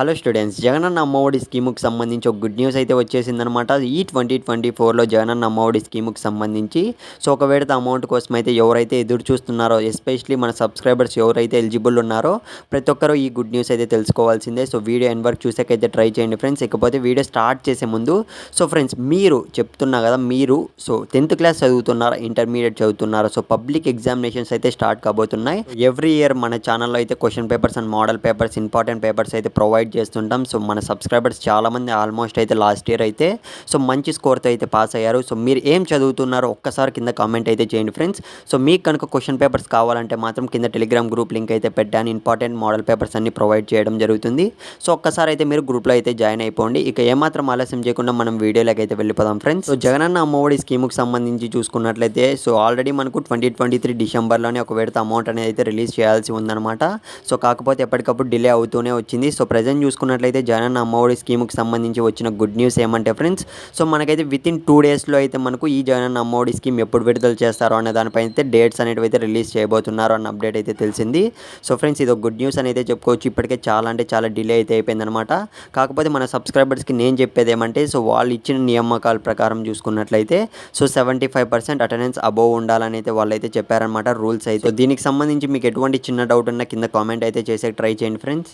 Hello students, Jagananna Amma Vodi స్కీముకి సంబంధించి ఒక good news అయితే వచ్చేసిందనమాట. ఈ 2024లో జగనన్న అమ్మఒడి స్కీముకి సంబంధించి ఒక విడత అమౌంట్ కోసం అయితే ఎవరైతే ఎదురు చూస్తున్నారో, ఎస్పెషల్లీ మన సబ్స్క్రైబర్స్ ఎవరైతే ఎలిజిబుల్ ఉన్నారో ప్రతి ఒక్కరు ఈ గుడ్ న్యూస్ అయితే తెలుసుకోవాల్సిందే. వీడియో ఎండ్ వరకు చూసాకైతే ట్రై చేయండి ఫ్రెండ్స్. ఇకపోతే వీడియో స్టార్ట్ చేసే ముందు ఫ్రెండ్స్, మీరు చెప్తున్నా కదా, మీరు 10th క్లాస్ చదువుతున్నారా, ఇంటర్మీడియట్ చదువుతున్నారా, పబ్లిక్ ఎగ్జామినేషన్స్ అయితే స్టార్ట్ కాబోతున్నాయి. ఎవ్రీ ఇయర్ మన ఛానల్లో అయితే question papers and model papers, important papers అయితే ప్రొవైడ్ చేస్తుంటాం. మన సబ్స్క్రైబర్స్ చాలామంది ఆల్మోస్ట్ అయితే లాస్ట్ ఇయర్ అయితే మంచి స్కోర్తో అయితే పాస్ అయ్యారు. మీరు ఏం చదువుతున్నారో ఒక్కసారి కింద కామెంట్ అయితే చేయండి ఫ్రెండ్స్. మీకు కనుక క్వశ్చన్ పేపర్స్ కావాలంటే మాత్రం కింద టెలిగ్రామ్ గ్రూప్ లింక్ అయితే పెట్టాను. ఇంపార్టెంట్ మోడల్ పేపర్స్ అన్ని ప్రొవైడ్ చేయడం జరుగుతుంది. ఒక్కసారి అయితే మీరు గ్రూప్లో అయితే జాయిన్ అయిపోండి. ఇక ఏమాత్రం ఆలస్యం చేయకుండా మనం వీడియోలోకి అయితే వెళ్ళిపోదాం ఫ్రెండ్స్. జగనన్న అమ్మఒడి స్కీముకి సంబంధించి చూసుకున్నట్లయితే ఆల్రెడీ మనకు 2023 డిసెంబర్లోనే ఒక విడత అమౌంట్ అనేది అయితే రిలీజ్ చేయాల్సి ఉందన్నమాట. కాకపోతే ఎప్పటికప్పుడు డిలే అవుతూనే వచ్చింది. ప్రజెంట్ చూసుకున్నట్లయితే జగనన్న అమ్మఒడి స్కీముకి సంబంధించి వచ్చిన గుడ్ న్యూస్ ఏమంటే ఫ్రెండ్స్, మనకైతే వితిన్ 2 డేస్లో అయితే మనకు ఈ జగనన్న అమ్మఒడి స్కీమ్ ఎప్పుడు విడుదల చేస్తారో అనే దానిపైన అయితే డేట్స్ అనేవి అయితే రిలీజ్ చేయబోతున్నారు అన్న అప్డేట్ అయితే తెలిసింది. ఫ్రెండ్స్, ఇది ఒక గుడ్ న్యూస్ అని అయితే చెప్పుకోవచ్చు. ఇప్పటికే చాలా డిలే అయితే అయిపోయిందనమాట. కాకపోతే మన సబ్స్క్రైబర్స్కి నేను చెప్పేది ఏమంటే, వాళ్ళు ఇచ్చిన నియామకాల ప్రకారం చూసుకున్నట్లయితే 75% అటెండెన్స్ అబోవ్ ఉండాలని అయితే వాళ్ళు అయితే చెప్పారనమాట రూల్స్ అయితే. దీనికి సంబంధించి మీకు ఎటువంటి చిన్న డౌట్ ఉన్నా కింద కామెంట్ అయితే చేసే ట్రై చేయండి ఫ్రెండ్స్.